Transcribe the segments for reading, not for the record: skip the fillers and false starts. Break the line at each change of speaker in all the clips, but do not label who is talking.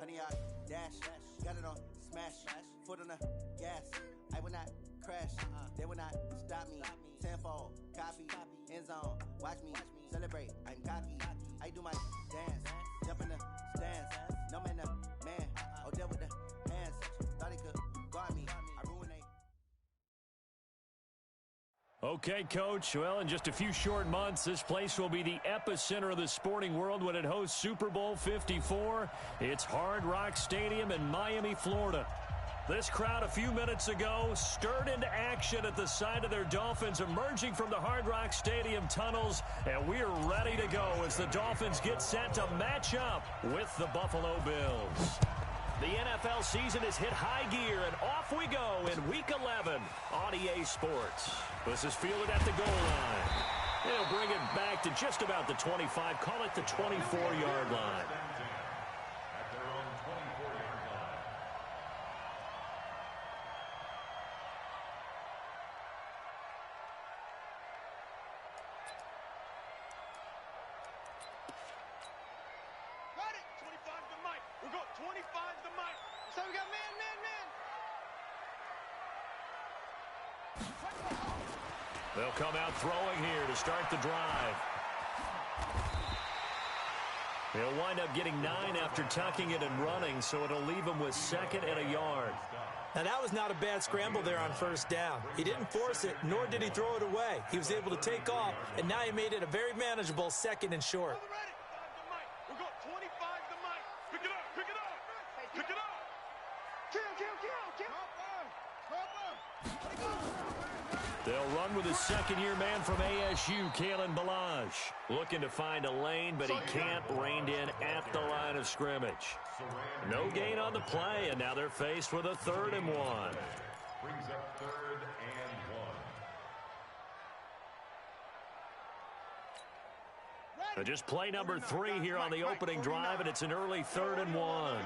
Honey, I dash, got it on smash, foot on the gas. I will not crash, they will not stop me. Tenfold, copy, end zone, watch me celebrate. I'm cocky, I do my dance, jump in the stands. No man, the man, Odell with the hands. Thought he could guard me, I ruined they.
Okay, Coach. Well, in just a few short months, this place will be the epicenter of the sporting world when it hosts Super Bowl 54. It's Hard Rock Stadium in Miami, Florida. This crowd a few minutes ago stirred into action at the side of their Dolphins emerging from the Hard Rock Stadium tunnels, and we're ready to go as the Dolphins get set to match up with the Buffalo Bills. The NFL season has hit high gear, and off we go in Week 11 on EA Sports. This is fielded at the goal line. They'll bring it back to just about the 25, call it the 24-yard line. They'll come out throwing here to start the drive. He'll wind up getting 9 after tucking it and running, so it'll leave him with 2nd and a yard.
Now, that was not a bad scramble there on first down. He didn't force it, nor did he throw it away. He was able to take off, and now he made it a very manageable 2nd and short.
We've got 25 to Mike. Pick it up, pick it up. Pick it up. Kill.
They'll run with his second-year man from ASU, Kalen Ballage. Looking to find a lane, but he can't. Reined in at the line of scrimmage. No gain on the play, and now they're faced with a 3rd and 1.
Brings up 3rd and 1.
Just play number 3 here on the opening drive, and it's an early 3rd and 1.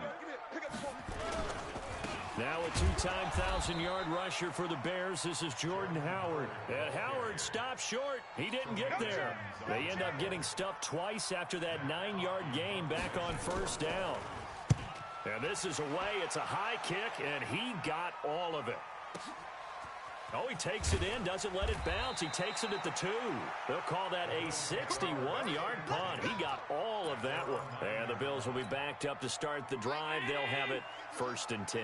Now a 2-time 1,000-yard rusher for the Bears. This is Jordan Howard. And Howard stopped short. He didn't get there. They end up getting stuffed twice after that 9-yard gain back on first down. And this is away. It's a high kick, and he got all of it. Oh, he takes it in, doesn't let it bounce. He takes it at the 2. They'll call that a 61-yard punt. He got all of that one. And the Bills will be backed up to start the drive. They'll have it 1st and 10.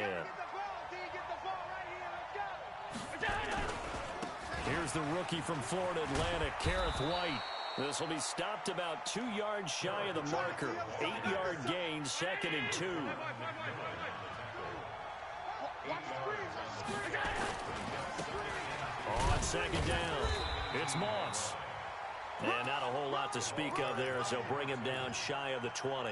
Here's the rookie from Florida Atlantic, Kareth White. This will be stopped about 2 yards shy of the marker. 8-yard gain, 2nd and 2. On 2nd down, it's Moss. And not a whole lot to speak of there as they'll bring him down shy of the 20.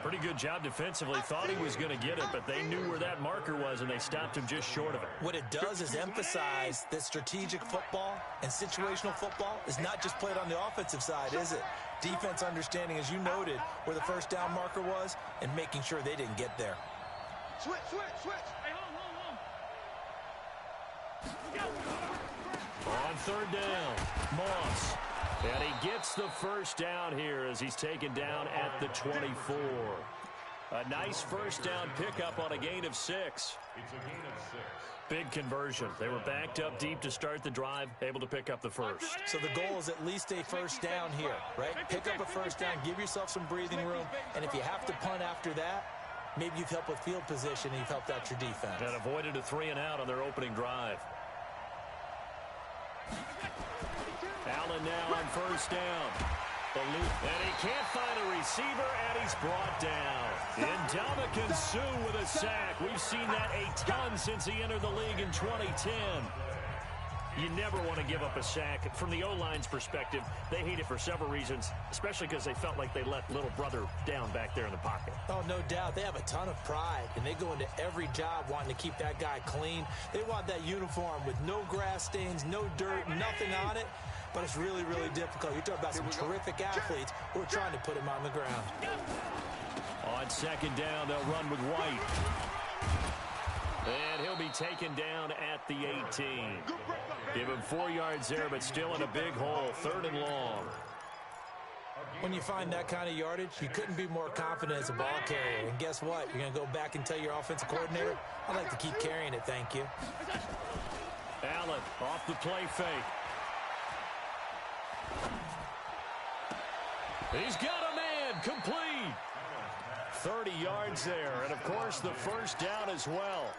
Pretty good job defensively. Thought he was going to get it, but they knew where that marker was, and they stopped him just short of it.
What it does is emphasize that strategic football and situational football is not just played on the offensive side, is it? Defense understanding, as you noted, where the first down marker was and making sure they didn't get there.
Switch. Hey, hold.
On 3rd down, Moss. And he gets the first down here as he's taken down at the 24. A nice first down pickup on a gain of 6.
It's a gain of 6.
Big conversion. They were backed up deep to start the drive, able to pick up the first.
So the goal is at least a first down here, right? Pick up a first down, give yourself some breathing room, and if you have to punt after that, maybe you've helped with field position and you've helped out your defense.
And avoided a 3-and-out on their opening drive. Allen now on first down. And he can't find a receiver, and he's brought down. Ndamukong Suh with a sack. We've seen that a ton since he entered the league in 2010. You never want to give up a sack. From the O-line's perspective, they hate it for several reasons, especially because they felt like they let little brother down back there in the pocket.
Oh, no doubt. They have a ton of pride, and they go into every job wanting to keep that guy clean. They want that uniform with no grass stains, no dirt, nothing on it. But it's really, really difficult. You're talking about some terrific athletes who are trying to put him on the ground.
On 2nd down, they'll run with White. And he'll be taken down at the 18. Give him 4 yards there, but still in a big hole. 3rd and long.
When you find that kind of yardage, you couldn't be more confident as a ball carrier. And guess what? You're going to go back and tell your offensive coordinator, I'd like to keep carrying it, thank you.
Allen off the play fake. He's got a man, complete. 30 yards there, and of course the first down as well.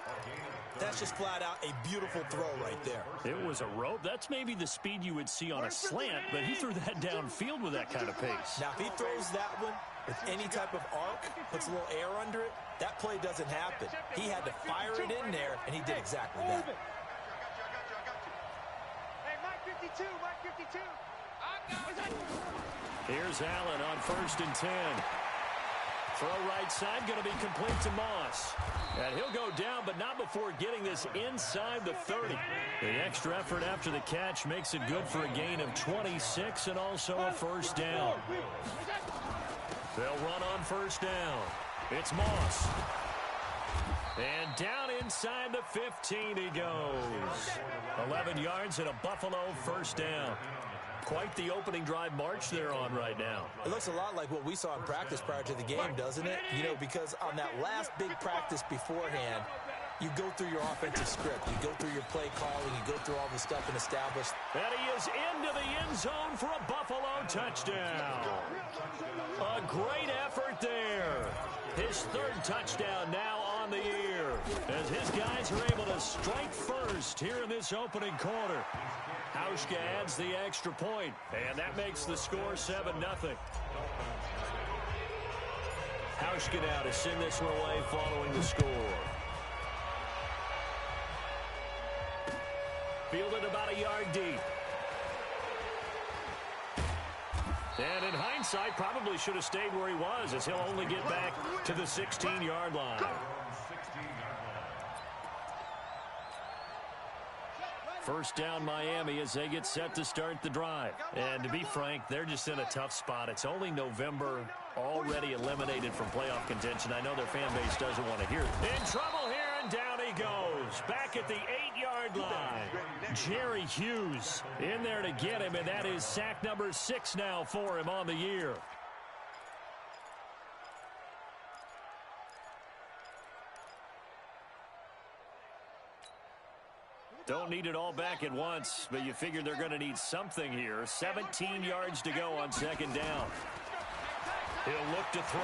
That's just flat out a beautiful throw right there.
It was a rope. That's maybe the speed you would see on a slant, but he threw that downfield with that kind of pace.
Now, if he throws that one with any type of arc, puts a little air under it, that play doesn't happen. He had to fire it in there, and he did exactly that.
Hey, Mike 52, Mike 52.
Here's Allen on 1st and 10. Throw right side, going to be complete to Moss. And he'll go down, but not before getting this inside the 30. The extra effort after the catch makes it good for a gain of 26 and also a first down. They'll run on 1st down. It's Moss. And down inside the 15 he goes. 11 yards and a Buffalo first down. Quite the opening drive march they're on right now.
It looks a lot like what we saw in practice prior to the game, doesn't it? You know, because on that last big practice beforehand, you go through your offensive script. You go through your play calling. You go through all the stuff and establish.
And he is into the end zone for a Buffalo touchdown. A great effort there. His 3rd touchdown now on the year as his guys are able to strike first here in this opening quarter. Hauschka adds the extra point, and that makes the score 7-0. Hauschka now to send this one away following the score. Fielded about a yard deep. And in hindsight, probably should have stayed where he was, as he'll only get back to the 16-yard line. First down Miami as they get set to start the drive. And to be frank, they're just in a tough spot. It's only November, already eliminated from playoff contention. I know their fan base doesn't want to hear it. In trouble here, and down he goes. Back at the 8-yard line. Jerry Hughes in there to get him, and that is sack number 6 now for him on the year. Don't need it all back at once, but you figure they're going to need something here. 17 yards to go on 2nd down. He'll look to throw.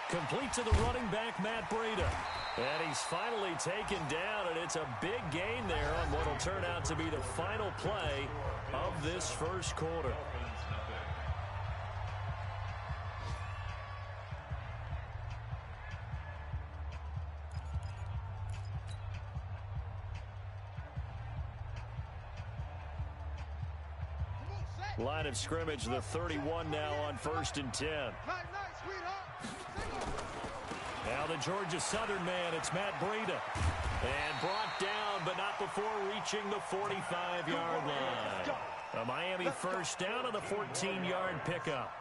Complete to the running back, Matt Breida. And he's finally taken down, and it's a big gain there on what will turn out to be the final play of this first quarter. Line of scrimmage, the 31 now on 1st and 10. Now the Georgia Southern man, it's Matt Breida. And brought down, but not before reaching the 45-yard line. A Miami first down on the 14-yard pickup.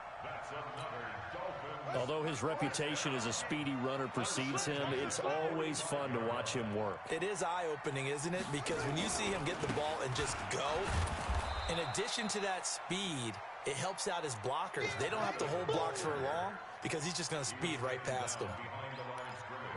Although his reputation as a speedy runner precedes him, it's always fun to watch him work.
It is eye-opening, isn't it? Because when you see him get the ball and just go, in addition to that speed, it helps out his blockers. They don't have to hold blocks for long because he's just going to speed right past them.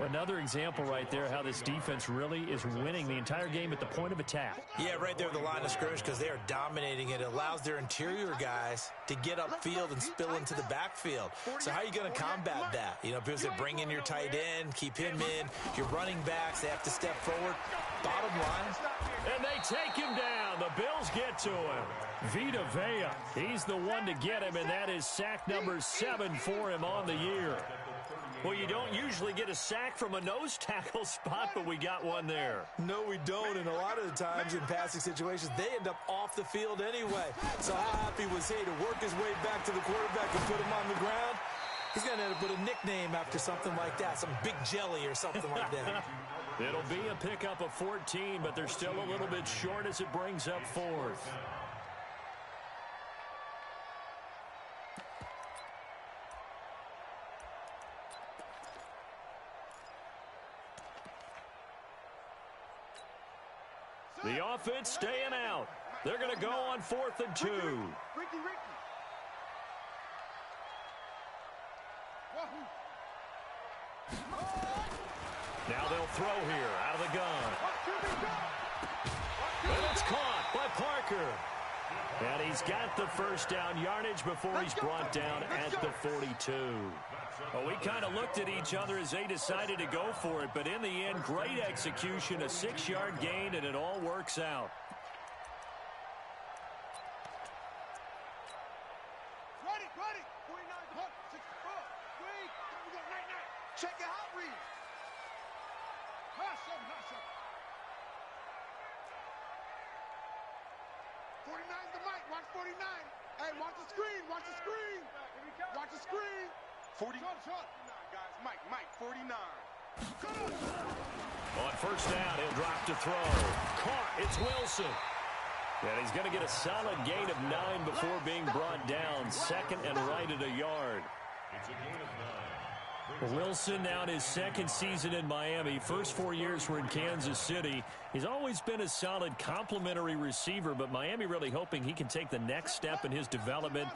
Another example right there how this defense really is winning the entire game at the point of attack.
Yeah, right there at the line of scrimmage because they are dominating it. It allows their interior guys to get upfield and spill into the backfield. So how are you going to combat that? You know, because they bring in your tight end, keep him in. Your running backs, they have to step forward. Bottom line.
And they take him down. The Bills get to him. Vita Vea, he's the one to get him, and that is sack number 7 for him on the year. Well, you don't usually get a sack from a nose tackle spot, but we got one there.
No, we don't, and a lot of the times in passing situations, they end up off the field anyway. So how happy was he to work his way back to the quarterback and put him on the ground? He's going to end up with a nickname after something like that, some Big Jelly or something like that.
It'll be a pickup of 14, but they're still a little bit short as it brings up 4th. The offense staying out. They're going to go on 4th and 2. Now they'll throw here out of the gun. And it's caught by Parker. And he's got the first down yardage before he's brought down at the 42. Well, we kind of looked at each other as they decided to go for it, but in the end, great execution, a 6-yard gain, and it all works out.
Ready. 49, 64. Wait. Check it out, Reed. Hustle. 49's the mic. Watch 49. Hey, watch the screen. Watch the screen. 40. Short. Guys, Mike, 49.
On first down, he'll drop to throw. Caught. It's Wilson. And he's going to get a solid gain of 9 before being brought down. Second and right at a yard.
It's a gain of 9.
Wilson now in his second season in Miami. First 4 years were in Kansas City. He's always been a solid complementary receiver, but Miami really hoping he can take the next step in his development,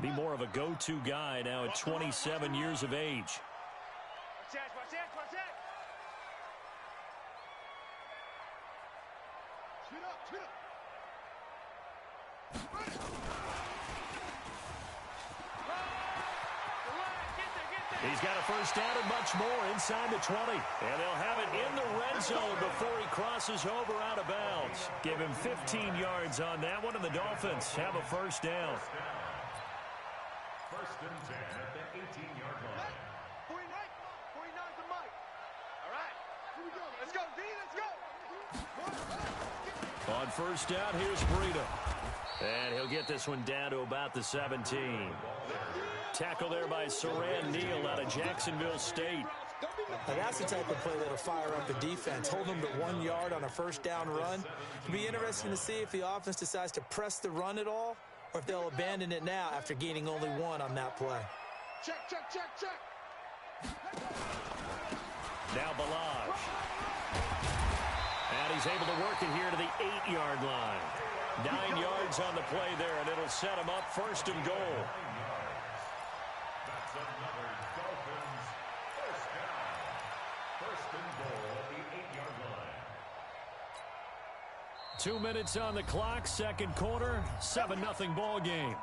be more of a go-to guy now at 27 years of age.
Watch that. Shoot up.
He's got a first down and much more inside the 20. And they'll have it in the red zone before he crosses over out of bounds. Give him 15 yards on that one, and the Dolphins have a first down.
First and 10 at the 18-yard line.
49's the mic. All right. Here we go. Let's go, D. Let's go.
On first down, here's Breida. And he'll get this one down to about the 17. Tackle there by Saran Neal out of Jacksonville State.
Now that's the type of play that'll fire up the defense. Hold them to 1 yard on a first down run. It'll be interesting to see if the offense decides to press the run at all, or if they'll abandon it now after gaining only 1 on that play.
Check.
Now Balaj. And he's able to work it here to the 8-yard line. 9 yards on the play there, and it'll set him up first and goal.
That's another Dolphins first down. First and goal at the 8-yard line.
2 minutes on the clock, second quarter, 7-0 ball game.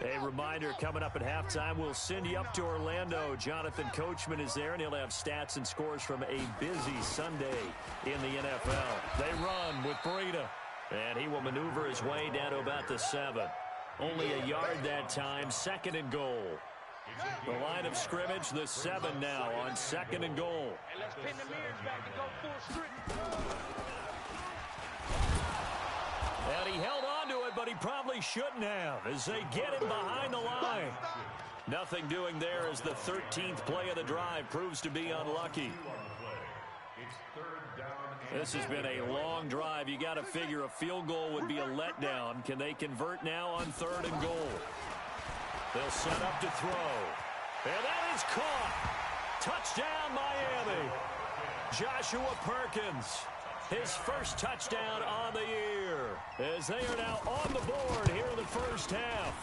A reminder, coming up at halftime, we'll send you up to Orlando. Jonathan Coachman is there, and he'll have stats and scores from a busy Sunday in the NFL. They run with Breida, and he will maneuver his way down to about the 7. Only a yard that time, second and goal. The line of scrimmage, the 7 now on second and goal.
And let's pin the mirrors back and go full strip.
And he held on to it, but he probably shouldn't have as they get him behind the line. Nothing doing there as the 13th play of the drive proves to be unlucky. This has been a long drive. You got to figure a field goal would be a letdown. Can they convert now on third and goal? They'll set up to throw. And that is caught. Touchdown, Miami. Joshua Perkins. His first touchdown on the year as they are now on the board here in the first half.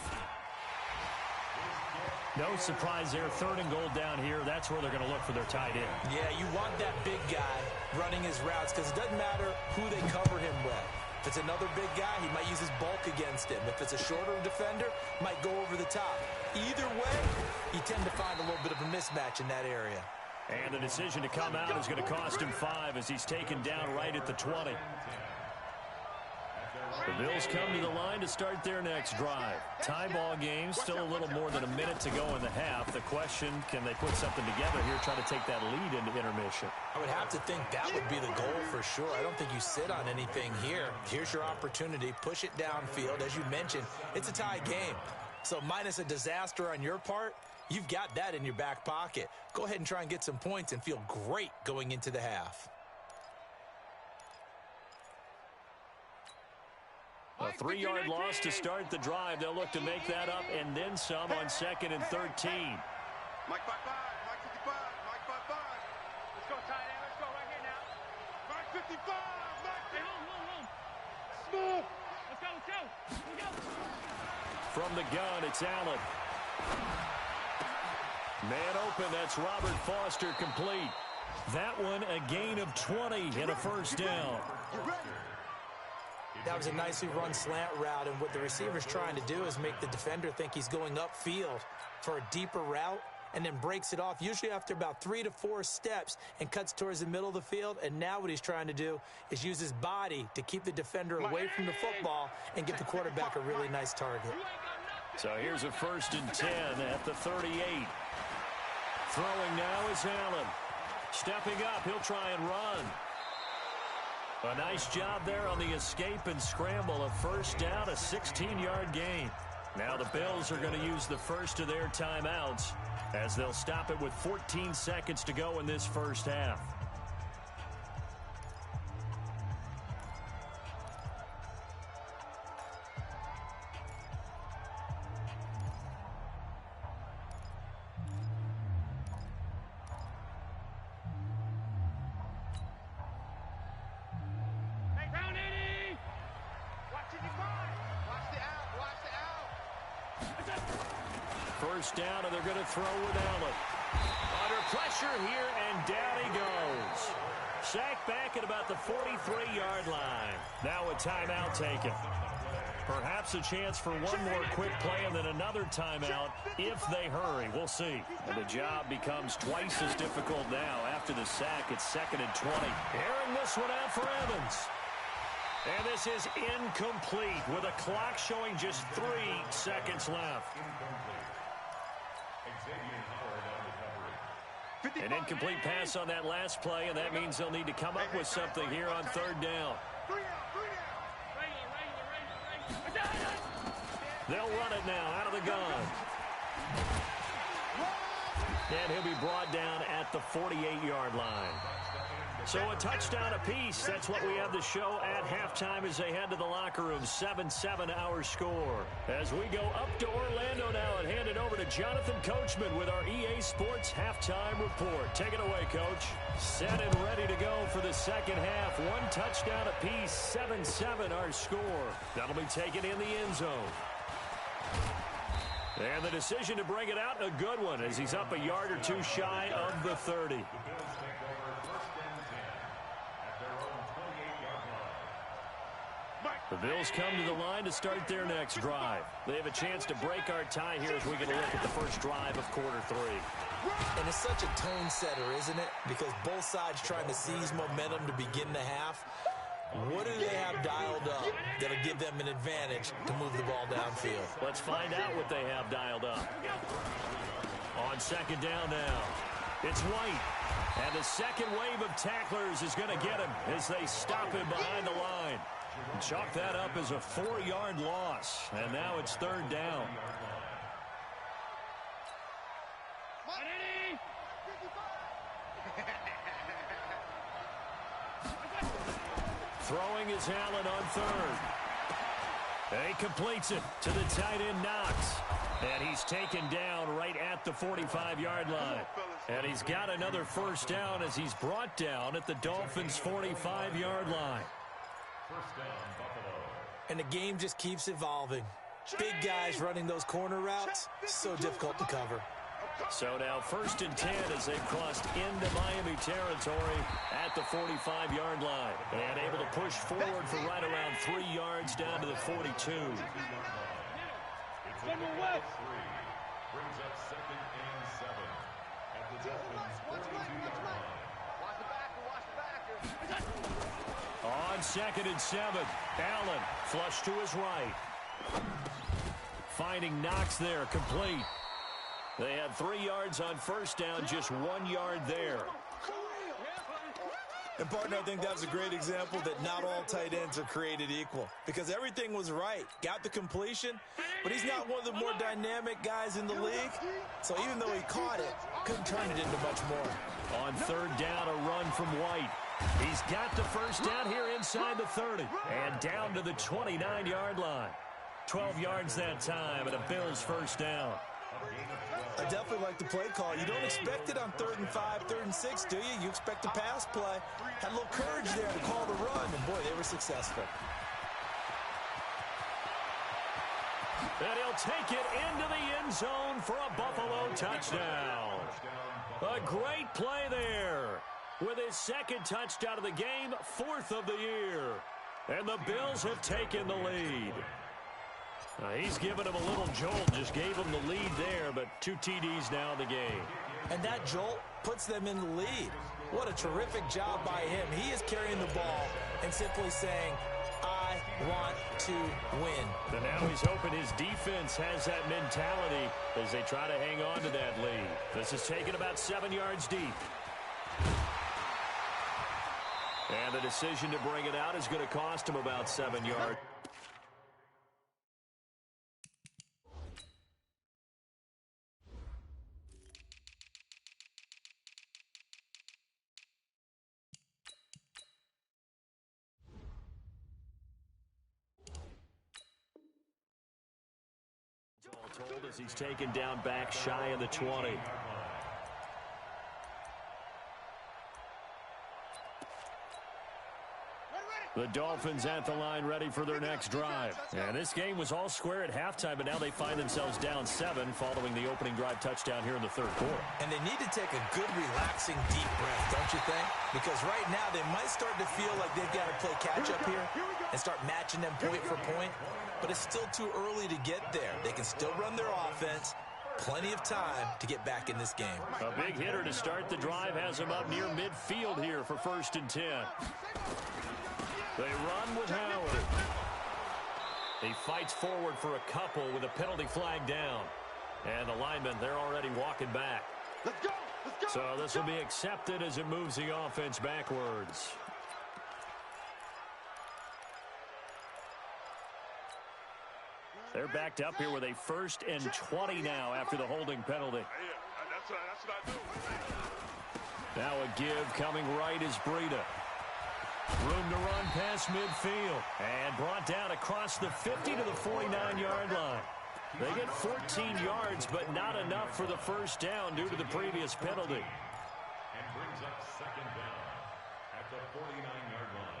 No surprise there, third and goal down here. That's where they're going to look for their tight end.
Yeah, you want that big guy running his routes because it doesn't matter who they cover him with. If it's another big guy, he might use his bulk against him. If it's a shorter defender, might go over the top. Either way, you tend to find a little bit of a mismatch in that area.
And the decision to come out is going to cost him 5 as he's taken down right at the 20. The Bills come to the line to start their next drive. Tie ball game, still a little more than a minute to go in the half. The question, can they put something together here, try to take that lead into intermission?
I would have to think that would be the goal for sure. I don't think you sit on anything here. Here's your opportunity. Push it downfield. As you mentioned, it's a tie game. So minus a disaster on your part, you've got that in your back pocket. Go ahead and try and get some points and feel great going into the half.
A 3-yard loss to start the drive. They'll look to make that up and then some on second and 13.
Mike 5-5, Mike 55, Mike 5-5. Let's go tight 55, Mike. Hey, hold. Smooth. Let's go.
From the gun, it's Allen. Man open, that's Robert Foster complete. That one a gain of 20 and a first down.
That was a nicely run slant route, and what the receiver's trying to do is make the defender think he's going upfield for a deeper route, and then breaks it off, usually after about 3 to 4 steps, and cuts towards the middle of the field. And now what he's trying to do is use his body to keep the defender away from the football and give the quarterback a really nice target.
So here's a 1st and 10 at the 38. Throwing now is Allen. Stepping up, he'll try and run. A nice job there on the escape and scramble. A first down, a 16-yard gain. Now the Bills are going to use the first of their timeouts as they'll stop it with 14 seconds to go in this first half. First down, and they're going to throw with Allen. Under pressure here, and down he goes. Sacked back at about the 43-yard line. Now a timeout taken. Perhaps a chance for one more quick play and then another timeout if they hurry. We'll see. And the job becomes twice as difficult now after the sack. It's 2nd and 20. Airing this one out for Evans. And this is incomplete with a clock showing just 3 seconds left. An incomplete pass on that last play, and that means they'll need to come up with something here on 3rd down. They'll run it now out of the gun. And he'll be brought down at the 48-yard line. So a touchdown apiece. That's what we have to show at halftime as they head to the locker room. 7-7 our score. As we go up to Orlando now and hand it over to Jonathan Coachman with our EA Sports halftime report. Take it away, Coach. Set and ready to go for the second half. 1 touchdown apiece. 7-7 our score. That'll be taken in the end zone. And the decision to bring it out, a good one, as he's up a yard or 2 shy of the 30. The Bills come to the line to start their next drive. They have a chance to break our tie here as we get a look at the first drive of quarter 3.
And it's such a tone setter, isn't it? Because both sides trying to seize momentum to begin the half. What do they have dialed up that'll give them an advantage to move the ball downfield?
Let's find out what they have dialed up. On 2nd down now, it's White. And the second wave of tacklers is going to get him as they stop him behind the line. Chalk that up as a 4-yard loss. And now it's 3rd down. Throwing is Allen on 3rd. And he completes it to the tight end Knox. And he's taken down right at the 45-yard line. And he's got another first down as he's brought down at the Dolphins' 45-yard line.
And the game just keeps evolving. Big guys running those corner routes, so difficult to cover.
So now 1st and 10 as they've crossed into Miami territory at the 45-yard line. And able to push forward for right around 3 yards down to the 42.
Brings up 2nd and 7 at the Dolphins' 42-yard line.
On 2nd and 7, Allen flush to his right. Finding Knox there, complete. They had 3 yards on first down, just 1 yard there.
And, partner, I think that was a great example that not all tight ends are created equal. Because everything was right. Got the completion, but he's not one of the more dynamic guys in the league. So even though he caught it, couldn't turn it into much more.
On 3rd down, a run from White. He's got the first down here inside the 30. And down to the 29-yard line. 12 yards that time, and a Bills first down.
I definitely like the play call. You don't expect it on 3rd and 5, 3rd and 6, do you? You expect a pass play. Had a little courage there to call the run, and boy, they were successful.
And he'll take it into the end zone for a Buffalo touchdown. A great play there with his 2nd touchdown of the game, 4th of the year. And the Bills have taken the lead. He's given him a little jolt, just gave him the lead there, but 2 TDs now in the game.
And that jolt puts them in the lead. What a terrific job by him. He is carrying the ball and simply saying, I want to win.
And now he's hoping his defense has that mentality as they try to hang on to that lead. This is taken about 7 yards deep. And the decision to bring it out is going to cost him about 7 yards. Told as he's taken down back shy of the 20. The Dolphins at the line ready for their next drive. And this game was all square at halftime, but now they find themselves down 7 following the opening drive touchdown here in the 3rd quarter.
And they need to take a good, relaxing, deep breath, don't you think? Because right now they might start to feel like they've got to play catch-up here and start matching them point for point. But it's still too early to get there. They can still run their offense. Plenty of time to get back in this game.
A big hitter to start the drive has him up near midfield here for 1st and 10. They run with Howard. He fights forward for a couple with a penalty flag down. And the linemen, they're already walking back.
Let's go! Let's go!
So this will be accepted as it moves the offense backwards. They're backed up here with a 1st and 20 now after the holding penalty.
That's what I do.
Now a give coming right is Breida. Room to run past midfield. And brought down across the 50 to the 49-yard line. They get 14 yards, but not enough for the 1st down due to the previous penalty.
And brings up 2nd down at the 49-yard line.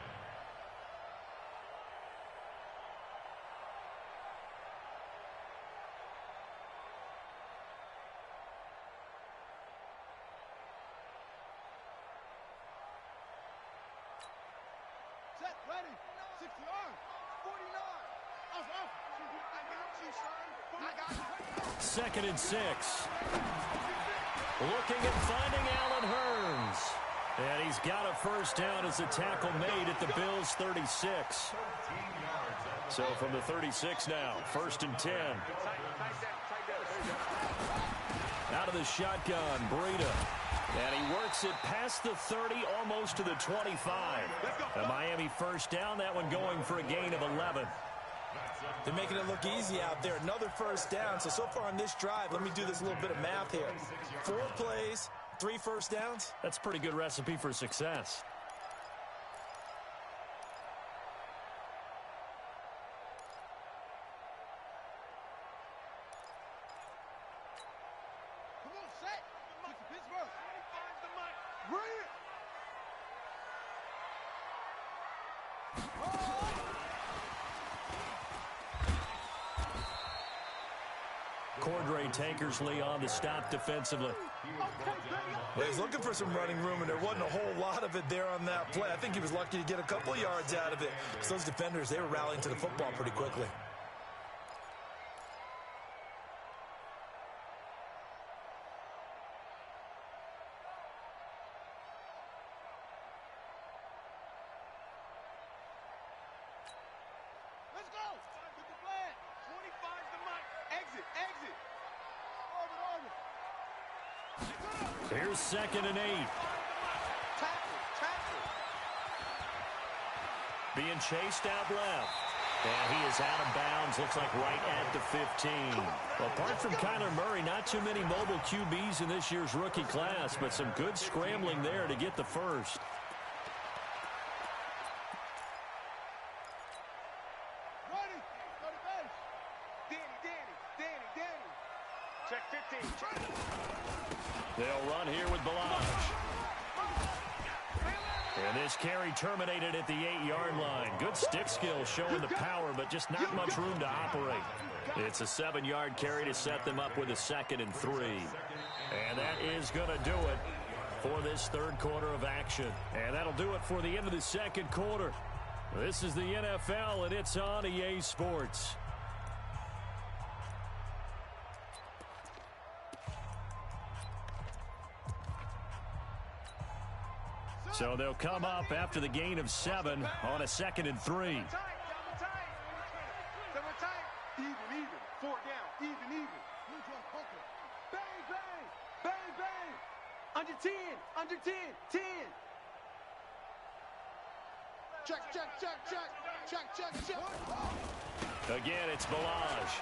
Set, ready, 60 yards, 49. Off. I got you, son. I got you.
2nd and 6. Looking and finding Allen Hurns. And he's got a 1st down as a tackle made at the Bills' 36. So from the 36 now, 1st and 10. Out of the shotgun, Breida. And he works it past the 30, almost to the 25. A Miami 1st down, that one going for a gain of 11.
They're making it look easy out there. Another 1st down. So far on this drive, let me do this little bit of math here. 4 plays, 3 1st downs.
That's a pretty good recipe for success.
Come on, set. Get to Pittsburgh. Bring it.
Cordray Tankersley on the stop defensively.
Well, he's looking for some running room, and there wasn't a whole lot of it there on that play. I think he was lucky to get a couple yards out of it, because those defenders, they were rallying to the football pretty quickly.
Let's go. Get the flag. 25's the mark. Exit. Orbit.
Here's 2nd and 8.
Tackle.
Being chased out left. And he is out of bounds, looks like right at the 15. Well, apart from Kyler Murray, not too many mobile QBs in this year's rookie class, but some good scrambling there to get the 1st.
Ready. Go to base. Danny.
Check
on here with Balazs. And this carry terminated at the 8-yard line. Good stick skill showing the power, but just not much room to operate. It's a 7-yard carry to set them up with a 2nd and 3. And that is going to do it for this third quarter of action. And that'll do it for the end of the second quarter. This is the NFL, and it's on EA Sports. So they'll come up after the gain of 7 on a 2nd and 3.
Even, 4 down, even. Bang, bang, bang, bang. Under 10, 10. Check.
Again, it's Balazs.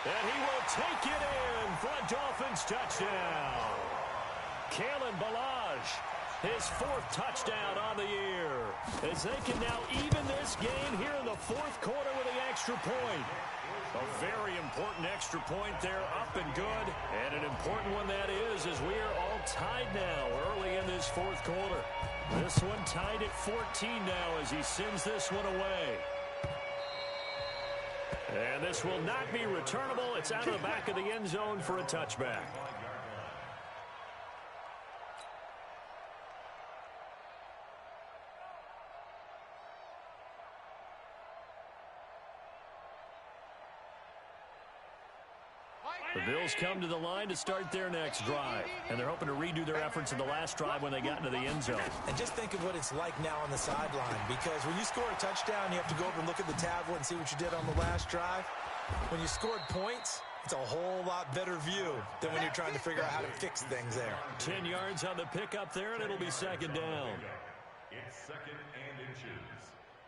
And he will take it in for a Dolphins touchdown. Kalen Balazs, his 4th touchdown on the year, as they can now even this game here in the 4th quarter with the extra point. A very important extra point there, up and good. And an important one that is, as we are all tied now early in this 4th quarter. This one tied at 14 now as he sends this one away. And this will not be returnable. It's out of the back of the end zone for a touchback. The Bills come to the line to start their next drive, and they're hoping to redo their efforts in the last drive when they got into the end zone.
And just think of what it's like now on the sideline, because when you score a touchdown, you have to go over and look at the tablet and see what you did on the last drive. When you scored points, it's a whole lot better view than when you're trying to figure out how to fix things there.
10 yards on the pickup there, and it'll be 2nd down.
It's 2nd and inches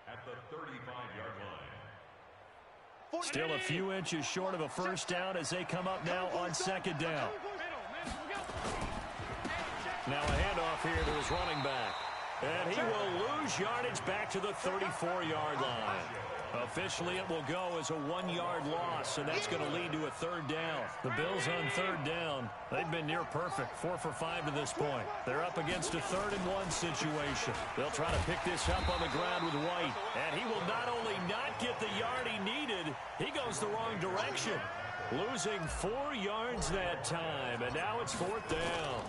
at the 35-yard line.
Still a few inches short of a first down as they come up now on 2nd down. Now a handoff here to his running back. And he will lose yardage back to the 34-yard line. Officially, it will go as a 1-yard loss, and that's going to lead to a 3rd down. The Bills on 3rd down, they've been near perfect, 4 for 5 to this point. They're up against a 3rd and 1 situation. They'll try to pick this up on the ground with White, and he will not only not get the yard he needed, he goes the wrong direction, losing 4 yards that time, and now it's 4th down.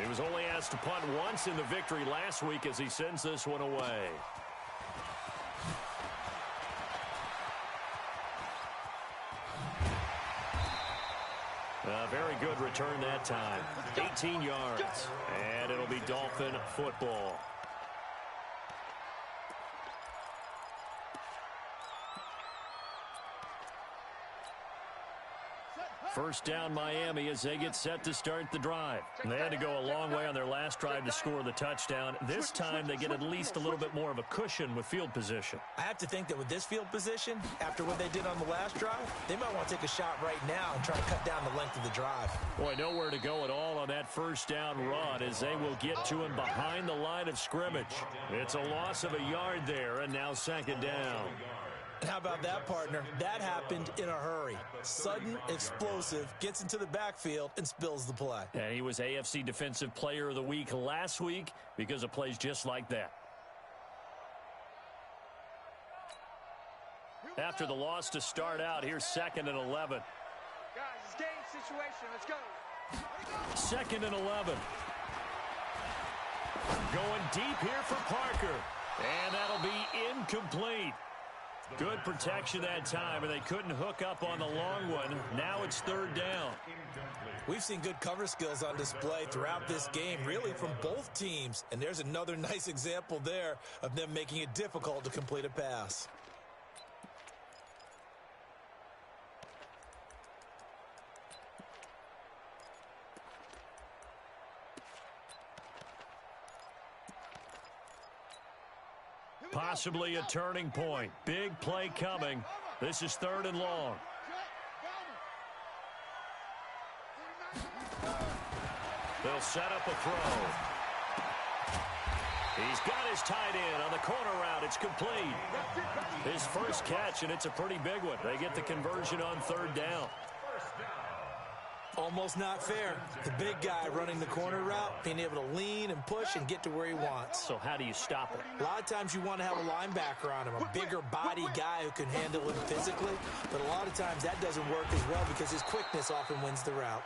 He was only asked to punt once in the victory last week as he sends this one away. Very good return that time. 18 yards. And it'll be Dolphin football. First down Miami as they get set to start the drive. They had to go a long way on their last drive to score the touchdown. This time they get at least a little bit more of a cushion with field position.
I have to think that with this field position, after what they did on the last drive, they might want to take a shot right now and try to cut down the length of the drive.
Boy, nowhere to go at all on that first down run as they will get to him behind the line of scrimmage. It's a loss of a yard there, and now 2nd down.
And how about that, partner? That happened in a hurry. Sudden, explosive, gets into the backfield and spills the play.
And he was AFC Defensive Player of the Week last week because of plays just like that. After the loss to start out, here's 2nd and 11.
Guys, it's game situation. Let's go.
2nd and 11. Going deep here for Parker. And that'll be incomplete. Good protection that time, and they couldn't hook up on the long one. Now it's 3rd down.
We've seen good cover skills on display throughout this game, really from both teams. And there's another nice example there of them making it difficult to complete a pass.
Possibly a turning point. Big play coming. This is 3rd and long. They'll set up a throw. He's got his tight end on the corner route. It's complete. His first catch, and it's a pretty big one. They get the conversion on 3rd down.
Almost not fair. The big guy running the corner route, being able to lean and push and get to where he wants.
So how do you stop it?
A lot of times you want to have a linebacker on him, a bigger body guy who can handle him physically. But a lot of times that doesn't work as well because his quickness often wins the route.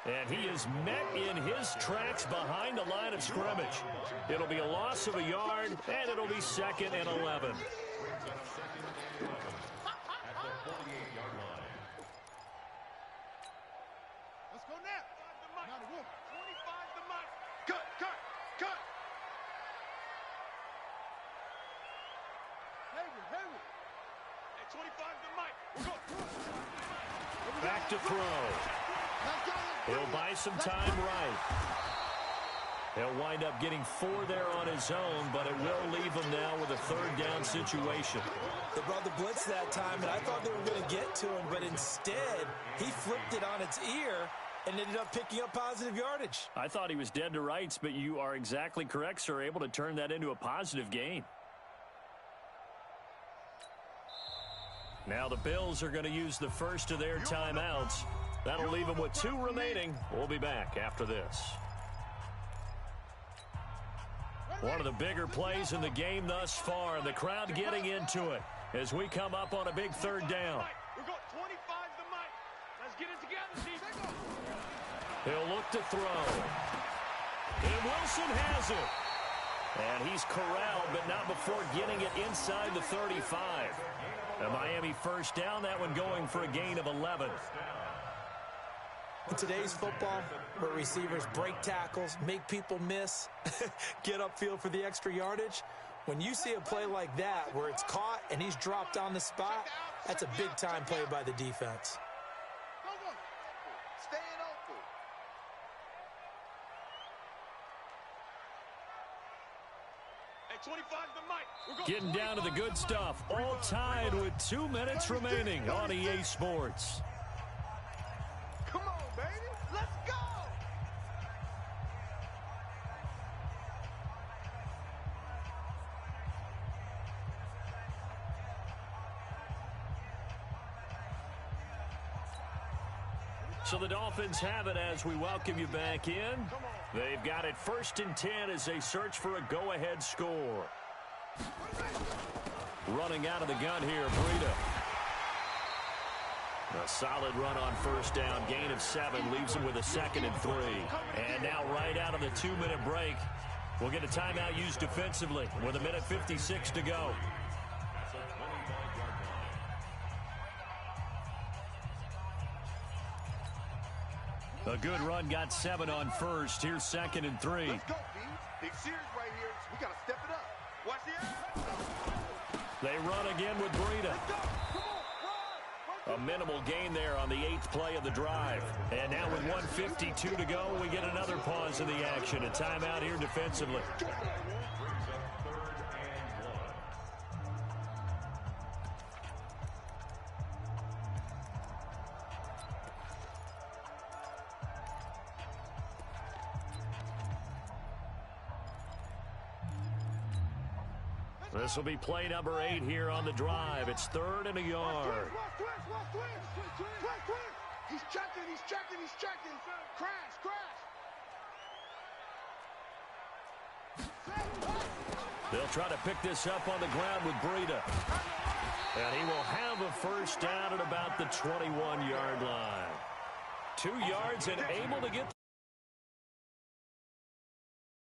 And he is met in his tracks behind the line of scrimmage. It'll be a loss of a yard, and it'll be 2nd and 11. Back to throw. He'll buy some time right. He'll wind up getting 4 there on his own, but it will leave him now with a 3rd down situation.
They brought the blitz that time, and I thought they were going to get to him, but instead, he flipped it on its ear and ended up picking up positive yardage.
I thought he was dead to rights, but you are exactly correct, sir, able to turn that into a positive gain. Now the Bills are going to use the first of their timeouts. That'll leave them with 2 remaining. We'll be back after this. One of the bigger plays in the game thus far. The crowd getting into it as we come up on a big 3rd down.
We're going 25's the mic. Let's get it together, team.
He'll look to throw. And Wilson has it. And he's corralled, but not before getting it inside the 35. A Miami 1st down, that one going for a gain of 11.
In today's football, where receivers break tackles, make people miss, get upfield for the extra yardage, when you see a play like that where it's caught and he's dropped on the spot, that's a big-time play by the defense.
Getting down to the good stuff. All tied with 2 minutes remaining on EA Sports.
Come on, baby. Let's go.
So the Dolphins have it as we welcome you back in. They've got it 1st and 10 as they search for a go-ahead score. Running out of the gun here, Breida. A solid run on 1st down. Gain of 7 leaves him with a 2nd and 3. And now right out of the 2-minute break, we'll get a timeout used defensively with 1:56 to go. A good run got 7 on 1st. Here's 2nd and 3.
Let's go, B. Big series right here. We got to step it up. Watch the air.
They run again with Breida. A minimal gain there on the 8th play of the drive. And now with 1:52 to go, we get another pause in the action. A timeout here defensively. This will be play number 8 here on the drive. It's 3rd and a yard.
He's checking. Crash.
They'll try to pick this up on the ground with Breida. And he will have a 1st down at about the 21-yard line. 2 yards and able to get